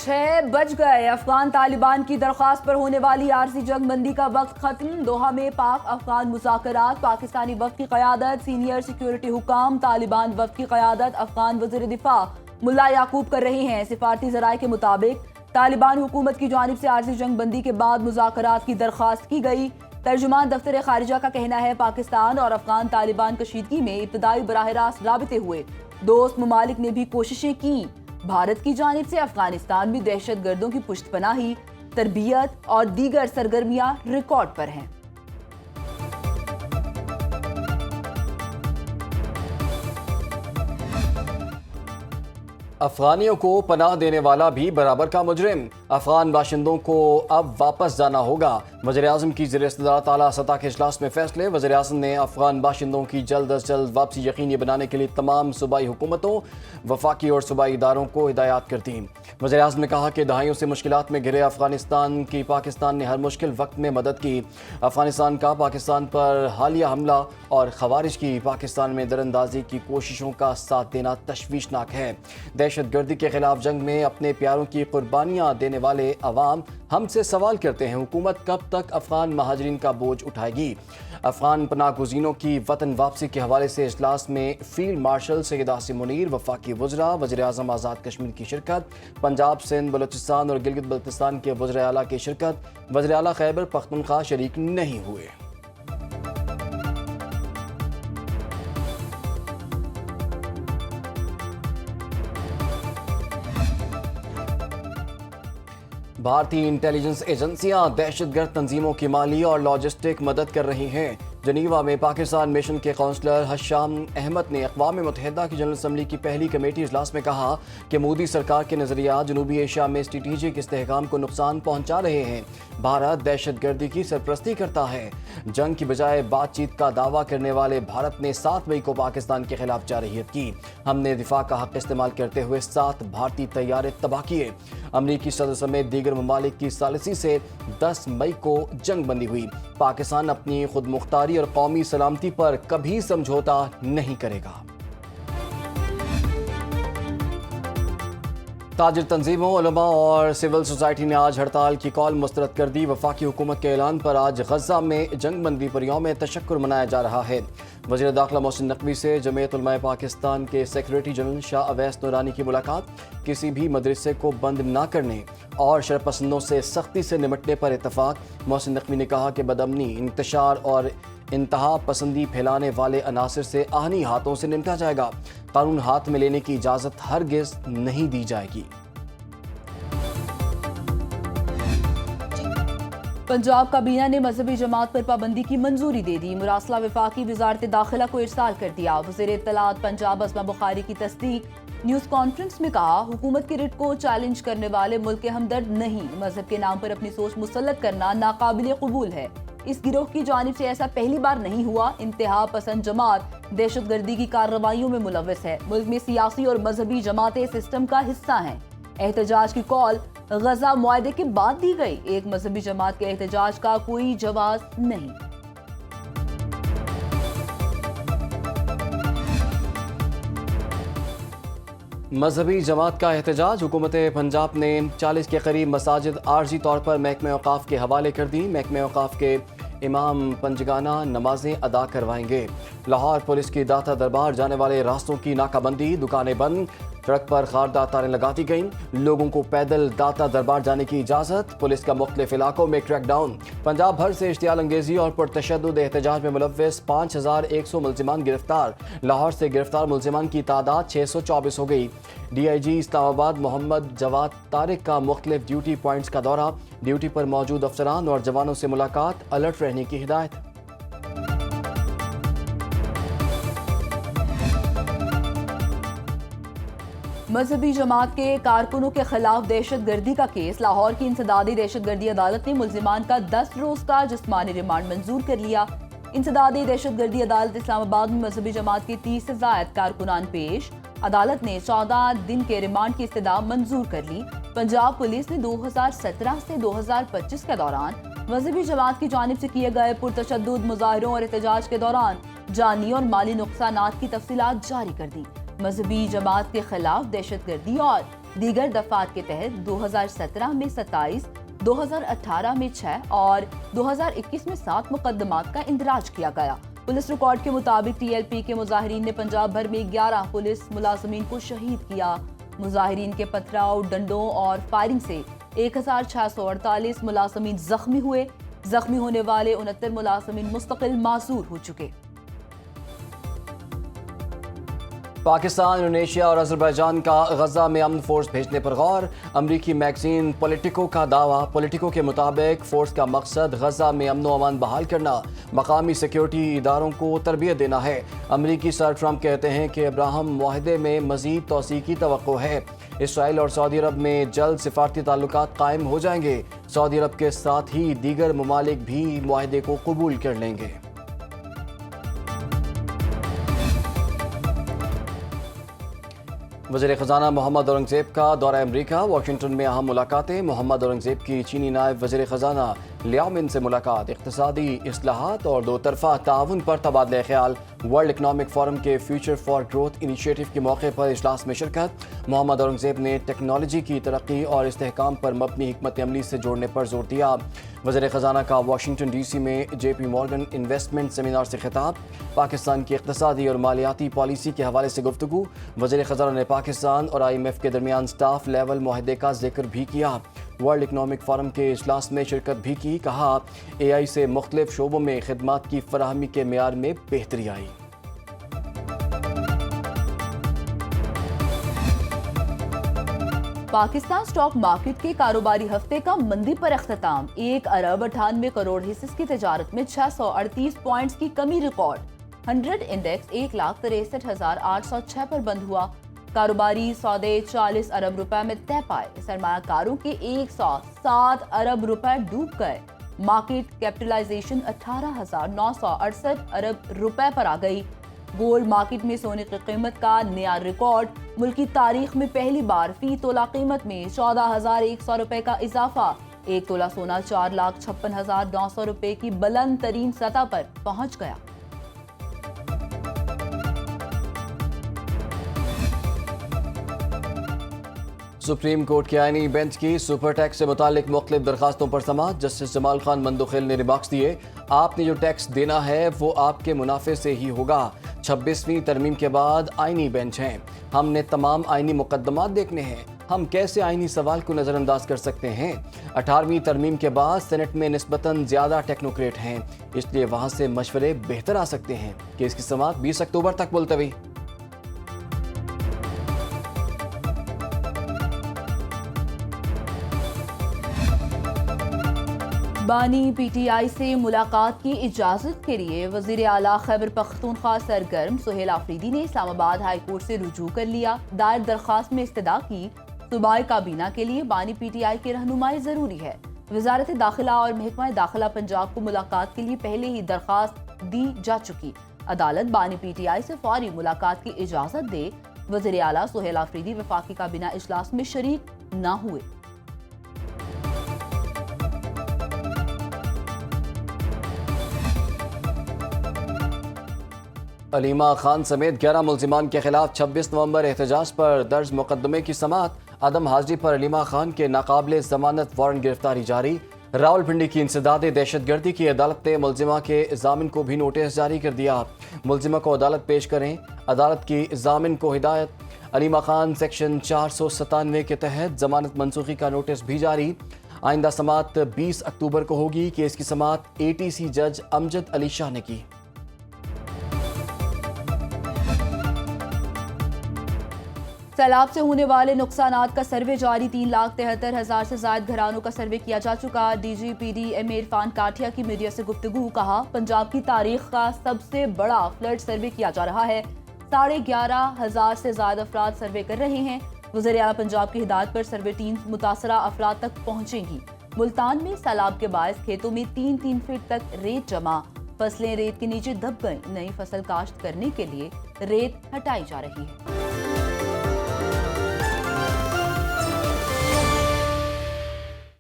6 बज गए। अफगान तालिबान की दरख्वास्त पर होने वाली आरजी जंग बंदी का वक्त खत्म। दोहा में पाक अफगान मुज़ाकरात, पाकिस्तानी वफ़द की क़यादत, सीनियर सिक्योरिटी हुकाम, तालिबान वफ़द की क़यादत अफगान वज़ीर दिफा मुल्ला याकूब कर रहे हैं। सिफारती ज़राए के मुताबिक तालिबान हुकूमत की जानिब से आरजी जंग बंदी के बाद मुज़ाकरात की दरख्वास्त की गई। तर्जुमान दफ्तर खारिजा का कहना है पाकिस्तान और अफगान तालिबान कशीदगी में इब्तदाई बराह रास्त राबिते हुए। दोस्त ममालिक ने भी कोशिशें की। भारत की जानिब से अफगानिस्तान में दहशत गर्दों की पुश्तपनाही, तरबियत और दीगर सरगर्मियां रिकॉर्ड पर हैं। अफगानियों को पनाह देने वाला भी बराबर का मुजरिम। अफगान बाशिंदों को अब वापस जाना होगा। वज़ीर-ए-आज़म की ज़ेर-ए-सदारत आला सतह के इजलास में फैसले। वज़ीर-ए-आज़म ने अफगान बाशिंदों की जल्द अज जल्द वापसी यकीनी बनाने के लिए तमाम सूबाई हुकूमतों, वफाकी और सूबाई इदारों को हिदायत कर दी। वज़ीर-ए-आज़म ने कहा कि दहाइयों से मुश्किलात में घिरे अफगानिस्तान की पाकिस्तान ने हर मुश्किल वक्त में मदद की। अफगानिस्तान का पाकिस्तान पर हालिया हमला और खवारिज की पाकिस्तान में दरअंदाजी की कोशिशों का साथ देना तशवीशनाक है। दहशत गर्दी के खिलाफ जंग में अपने प्यारों की कुर्बानियाँ देने वाले अवाम हमसे सवाल करते हैं, हुकूमत कब तक अफगान महाजरीन का बोझ उठाएगी। अफगान पनाह गुज़ीनों की वतन वापसी के हवाले से इजलास में फील्ड मार्शल सैयद आसिम मुनीर, वफाकी वज़रा, वज़ीर-ए-आज़म आज़ाद कश्मीर की शिरकत, पंजाब, सिंध, बलूचिस्तान और गिलगित बल्तिस्तान के वज़ीर आला की शिरकत। वज़ीर आला खैबर पख्तूनख्वा शरीक नहीं हुए। भारतीय इंटेलिजेंस एजेंसियां दहशतगर्द तंजीमों की माली और लॉजिस्टिक मदद कर रही हैं। जनीवा में पाकिस्तान मिशन के काउंसलर हशाम अहमद ने अक़वाम मुत्तहिदा की जनरल असम्बली की पहली कमेटी इजलास में कहा कि मोदी सरकार के नज़रिया जनूबी एशिया में स्ट्रेटेजिक इस्तेहकाम को नुकसान पहुंचा रहे हैं। भारत दहशत गर्दी की सरपरस्ती करता है। जंग की बजाय बातचीत का दावा करने वाले भारत ने 7 मई को पाकिस्तान के खिलाफ जारहियत की। हमने दिफा का हक इस्तेमाल करते हुए 7 भारतीय तैयारे तबाह किए। अमरीकी सदर समेत दीगर ममालिक की सालिसी से 10 मई को जंग बंदी हुई। पाकिस्तान अपनी खुद मुख्तारी और कौमी सलामती पर कभी समझौता नहीं करेगा। ताजिर तंजीमों, उलमा और सिविल सोसाइटी ने आज हड़ताल की कॉल मुस्तरद कर दी। वफाकी हुकूमत के ऐलान पर आज गजा में जंग बंदी पर यौम तशक्कुर मनाया जा रहा है। वज़ीर दाखिला मोहसिन नकवी से जमीयत उलमाए पाकिस्तान के सेक्रेटरी जनरल शाह अवैस नूरानी की मुलाकात। किसी भी मदरसे को बंद न करने और शरपसंदों से सख्ती से निपटने पर इत्तफाक। मोहसिन नकवी ने कहा कि बदअमनी, इंतशार और इंतहा पसंदी फैलाने वाले अनासिर से आहनी हाथों से निपटा जाएगा। कानून हाथ में लेने की इजाज़त हरगिज़ नहीं दी जाएगी। पंजाब काबीना ने मजहबी जमात पर पाबंदी की मंजूरी दे दी। मुरासला वफाकी वजारत दाखिला को इरसाल कर दिया। वज़ीर इत्तलात पंजाब अस्मा बुखारी की तस्दीक। न्यूज़ कॉन्फ्रेंस में कहा, हुकूमत की रिट को चैलेंज करने वाले मुल्क के हमदर्द नहीं। मजहब के नाम पर अपनी सोच मुसल्लत करना नाकाबिल कबूल है। इस गिरोह की जानिब से ऐसा पहली बार नहीं हुआ। इंतहा पसंद जमात दहशत गर्दी की कार्रवाइयों में मुलव्वस है। मुल्क में सियासी और मजहबी जमातें सिस्टम का हिस्सा हैं। एहतजाज की कॉल गजा मुआहदे के बाद दी गई। एक मजहबी जमात के एहतजाज का कोई जवाब नहीं। मजहबी जमात का एहतजाज। हुकूमत पंजाब ने 40 के करीब मसाजिद आर्जी तौर पर महकमे औकाफ के हवाले कर दी। महकमे औकाफ के इमाम पंजगाना नमाजें अदा करवाएंगे। लाहौर पुलिस की दाता दरबार जाने वाले रास्तों की नाकाबंदी, दुकानें बंद, सड़क पर खारदार तारें लगा दी गईं। लोगों को पैदल दाता दरबार जाने की इजाज़त। पुलिस का मुख्तलिफ इलाकों में क्रैकडाउन। पंजाब भर से इश्तियाल अंगेजी और पुरतशद्दुद एहतजाज में मुलव्वस 5100 मुल्जिमान गिरफ्तार। लाहौर से गिरफ्तार मुल्जिमान की तादाद 624 हो गई। DIG इस्लामाबाद मोहम्मद जवाद तारिक का मुख्तलिफ ड्यूटी पॉइंट्स का दौरा। ड्यूटी पर मौजूद अफसरान और जवानों से मुलाकात, अलर्ट रहने की हिदायत। मजहबी जमात के कारकुनों के खिलाफ दहशत गर्दी का केस। लाहौर की इंसदादी दहशत गर्दी अदालत ने मुल्जिमान का 10 रोज का जिस्मानी रिमांड मंजूर कर लिया। इंसदादी दहशत गर्दी अदालत इस्लामाबाद में मजहबी जमात के 30 से जायद कारकुनान पेश। अदालत ने 14 दिन के रिमांड की इस्तदा मंजूर कर ली। पंजाब पुलिस ने 2017 से 2025 के दौरान मजहबी जमात की जानिब से किए गए पुरतशद्दुद मुजाहिरों और एहतजाज के दौरान जानी और माली नुकसानात की तफसीलात जारी कर दी। मजहबी जमात के खिलाफ दहशत गर्दी और دیگر دفعات کے تحت 2017 میں 27, 2018 میں 6 اور 2021 میں 7 مقدمات کا اندراج کیا گیا۔ پولیس ریکارڈ کے مطابق ٹی ایل پی کے مظاہرین نے پنجاب بھر میں 11 پولیس ملازمین کو شہید کیا۔ مظاہرین کے پتھراؤ، ڈنڈوں اور فائرنگ سے 1648 ملازمین زخمی ہوئے۔ زخمی ہونے والے 69 ملازمین مستقل معذور ہو چکے۔ پاکستان، انڈونیشیا اور آذربائیجان کا غزہ میں امن فورس بھیجنے پر غور۔ امریکی میگزین پولیٹیکو کا دعویٰ۔ پولیٹیکو کے مطابق فورس کا مقصد غزہ میں امن و امان بحال کرنا، مقامی سیکیورٹی اداروں کو تربیت دینا ہے۔ امریکی صدر ٹرمپ کہتے ہیں کہ ابراہم معاہدے میں مزید توسیع کی توقع ہے۔ اسرائیل اور سعودی عرب میں جلد سفارتی تعلقات قائم ہو جائیں گے۔ سعودی عرب کے ساتھ ہی دیگر ممالک بھی معاہدے کو قبول کر لیں گے۔ وزیر خزانہ محمد اورنگزیب کا دورہ امریکہ۔ واشنگٹن میں اہم ملاقاتیں۔ محمد اورنگزیب کی چینی نائب وزیر خزانہ لیاؤ من سے ملاقات۔ اقتصادی اصلاحات اور دو طرفہ تعاون پر تبادلہ خیال۔ ورلڈ اکنامک فورم کے فیوچر فار گروتھ انیشیٹو کے موقع پر اجلاس میں شرکت۔ محمد اورنگزیب نے ٹیکنالوجی کی ترقی اور استحکام پر مبنی حکمت عملی سے جوڑنے پر زور دیا۔ وزیر خزانہ کا واشنگٹن ڈی سی میں جے پی مورگن انویسٹمنٹ سیمینار سے خطاب۔ پاکستان کی اقتصادی اور مالیاتی پالیسی کے حوالے سے گفتگو۔ وزیر خزانہ نے پاکستان اور آئی ایم ایف کے درمیان سٹاف لیول معاہدے کا ذکر بھی کیا۔ ورلڈ اکنامک فورم کے اجلاس میں شرکت بھی کی۔ کہا اے آئی سے مختلف شعبوں میں خدمات کی فراہمی کے معیار میں بہتری آئی۔ پاکستان سٹاک مارکیٹ کے کاروباری ہفتے کا مندی پر اختتام۔ 1 ارب 98 کروڑ حصص کی تجارت میں 638 پوائنٹس کی کمی ریکارڈ۔ 100 انڈیکس 1,63,806 پر بند ہوا۔ کاروباری سودے 40 ارب روپے میں طے پائے۔ سرمایہ کاروں کے 107 ارب روپے ڈوب گئے۔ مارکیٹ کیپٹلائزیشن 18,968 ارب روپے پر آ گئی۔ گولڈ مارکیٹ میں سونے کی قیمت کا نیا ریکارڈ۔ ملکی تاریخ میں پہلی بار فی تولہ قیمت میں 14,100 روپے کا اضافہ۔ 1 تولہ سونا 4,56,900 روپے کی بلند ترین سطح پر پہنچ گیا۔ سپریم کورٹ کے آئینی بینچ کی سپر ٹیکس سے متعلق مختلف درخواستوں پر سماعت۔ جسٹس جمال خان مندوخیل نے ریمارکس دیے۔ آپ نے جو ٹیکس دینا ہے وہ آپ کے منافع سے ہی ہوگا۔ 26ویں ترمیم کے بعد آئینی بینچ ہیں۔ ہم نے تمام آئینی مقدمات دیکھنے ہیں۔ ہم کیسے آئینی سوال کو نظر انداز کر سکتے ہیں؟ 18ویں ترمیم کے بعد سینٹ میں نسبتاً زیادہ ٹیکنوکریٹ ہیں، اس لیے وہاں سے مشورے بہتر آ سکتے ہیں۔ کیس کی سماعت 20 اکتوبر تک ملتوی۔ بانی پی ٹی آئی سے ملاقات کی اجازت کے لیے وزیر اعلیٰ خیبر پختونخوا سرگرم سہیل آفریدی نے اسلام آباد ہائی کورٹ سے رجوع کر لیا۔ دائر درخواست میں استدعا کی صوبائی کابینہ کے لیے بانی پی ٹی آئی کی رہنمائی ضروری ہے۔ وزارت داخلہ اور محکمہ داخلہ پنجاب کو ملاقات کے لیے پہلے ہی درخواست دی جا چکی۔ عدالت بانی پی ٹی آئی سے فوری ملاقات کی اجازت دے۔ وزیر اعلیٰ سہیل آفریدی وفاقی کابینہ اجلاس میں شریک نہ ہوئے۔ علیمہ خان سمیت 11 ملزمان کے خلاف 26 نومبر احتجاج پر درج مقدمے کی سماعت۔ عدم حاضری پر علیمہ خان کے ناقابل ضمانت وارنٹ گرفتاری جاری۔ راولپنڈی کی انسداد دہشت گردی کی عدالت نے ملزمہ کے ضامن کو بھی نوٹس جاری کر دیا۔ ملزمہ کو عدالت پیش کریں، عدالت کی ضامن کو ہدایت۔ علیمہ خان سیکشن 497 کے تحت ضمانت منسوخی کا نوٹس بھی جاری۔ آئندہ سماعت 20 اکتوبر کو ہوگی۔ کیس کی سماعت ATC جج امجد علی شاہ نے کی۔ سیلاب سے ہونے والے نقصانات کا سروے جاری۔ 3,73,000 سے زائد گھرانوں کا سروے کیا جا چکا۔ D G P D M Irfan Kathia کی میڈیا سے گفتگو۔ کہا پنجاب کی تاریخ کا سب سے بڑا فلڈ سروے کیا جا رہا ہے۔ 11,500 سے زائد افراد سروے کر رہے ہیں۔ وزیر اعلیٰ پنجاب کی ہدایت پر سروے ٹیم متاثرہ افراد تک پہنچے گی۔ ملتان میں سیلاب کے باعث کھیتوں میں 3 فٹ تک ریت جمع، فصلیں ریت کے نیچے دب گئیں۔ نئی فصل کاشت کرنے کے لیے ریت ہٹائی جا رہی ہے۔